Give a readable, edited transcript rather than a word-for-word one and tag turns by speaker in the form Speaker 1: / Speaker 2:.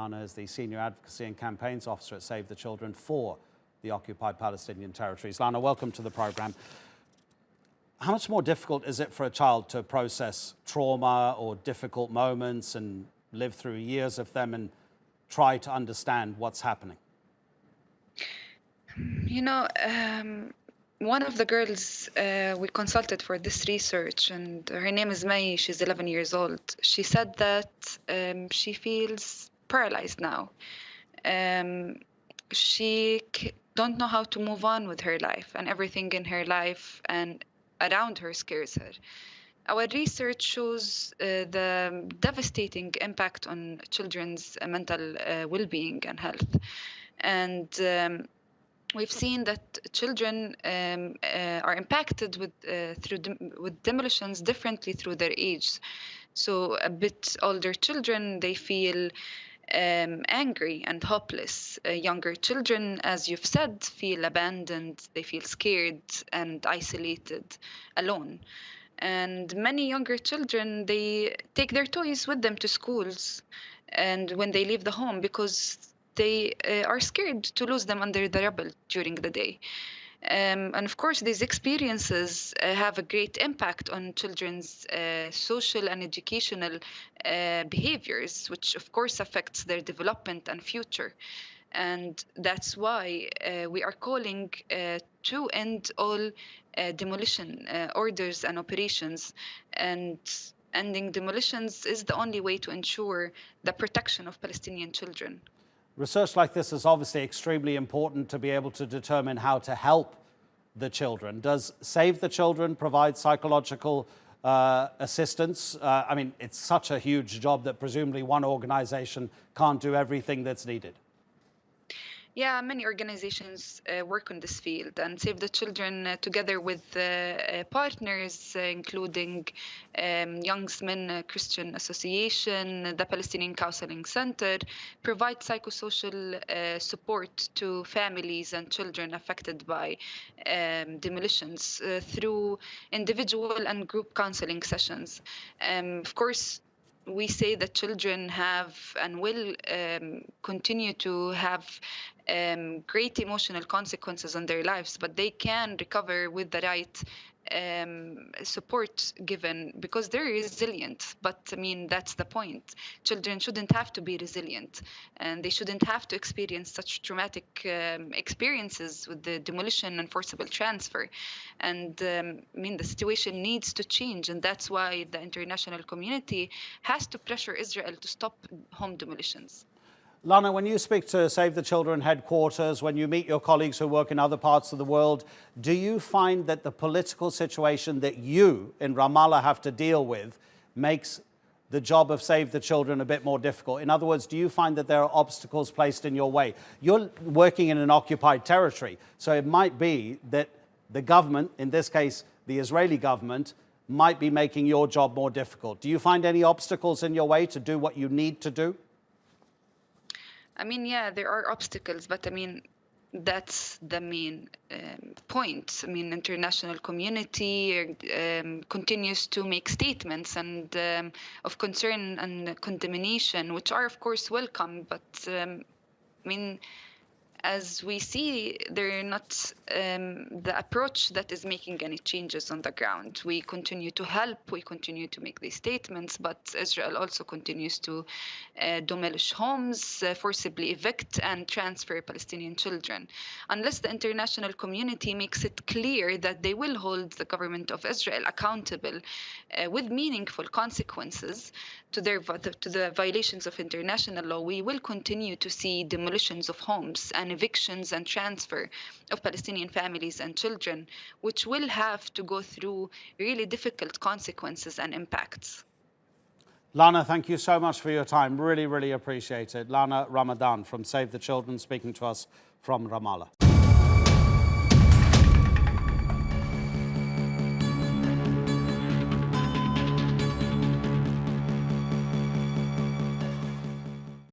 Speaker 1: Lana is the Senior Advocacy and Campaigns Officer at Save the Children for the occupied Palestinian territories. Lana, welcome to the programme. How much more difficult is it for a child to process trauma or difficult moments and live through years of them and try to understand what's happening?
Speaker 2: You know, one of the girls we consulted for this research, and her name is May, she's 11 years old. She said that she feels paralyzed now. She don't know how to move on with her life, and everything in her life and around her scares her. Our research shows the devastating impact on children's mental well-being and health. And we've seen that children are impacted with demolitions differently through their age. So a bit older children, they feel angry and hopeless. Younger children, as you've said, feel abandoned, they feel scared and isolated, alone. And many younger children, they take their toys with them to schools and when they leave the home, because they are scared to lose them under the rubble during the day. And of course, these experiences have a great impact on children's social and educational behaviors, which of course affects their development and future. And that's why we are calling to end all demolition orders and operations. And ending demolitions is the only way to ensure the protection of Palestinian children.
Speaker 1: Research like this is obviously extremely important to be able to determine how to help the children. Does Save the Children provide psychological assistance? I mean, it's such a huge job that presumably one organization can't do everything that's needed.
Speaker 2: Yeah, many organizations work on this field, and Save the Children, together with partners, including Young Men Christian Association, the Palestinian Counseling Center, provide psychosocial support to families and children affected by demolitions through individual and group counseling sessions. Of course, we say that children have and will continue to have great emotional consequences on their lives, but they can recover with the right support given, because they're resilient. But I mean, that's the point. Children shouldn't have to be resilient, and they shouldn't have to experience such traumatic experiences with the demolition and forcible transfer. And I mean, the situation needs to change, and that's why the international community has to pressure Israel to stop home demolitions.
Speaker 1: Lana, when you speak to Save the Children headquarters, when you meet your colleagues who work in other parts of the world, do you find that the political situation that you in Ramallah have to deal with makes the job of Save the Children a bit more difficult? In other words, do you find that there are obstacles placed in your way? You're working in an occupied territory, so it might be that the government, in this case the Israeli government, might be making your job more difficult. Do you find any obstacles in your way to do what you need to do?
Speaker 2: I mean, yeah, there are obstacles, but I mean, that's the main point. I mean, international community continues to make statements and of concern and condemnation, which are, of course, welcome. But I mean, as we see, they're not the approach that is making any changes on the ground. We continue to help, we continue to make these statements, but Israel also continues to demolish homes, forcibly evict and transfer Palestinian children. Unless the international community makes it clear that they will hold the government of Israel accountable with meaningful consequences to the violations of international law, we will continue to see demolitions of homes and evictions and transfer of Palestinian families and children, which will have to go through really difficult consequences and impacts.
Speaker 1: Lana, thank you so much for your time. Really, really appreciate it. Lana Ramadan from Save the Children speaking to us from Ramallah.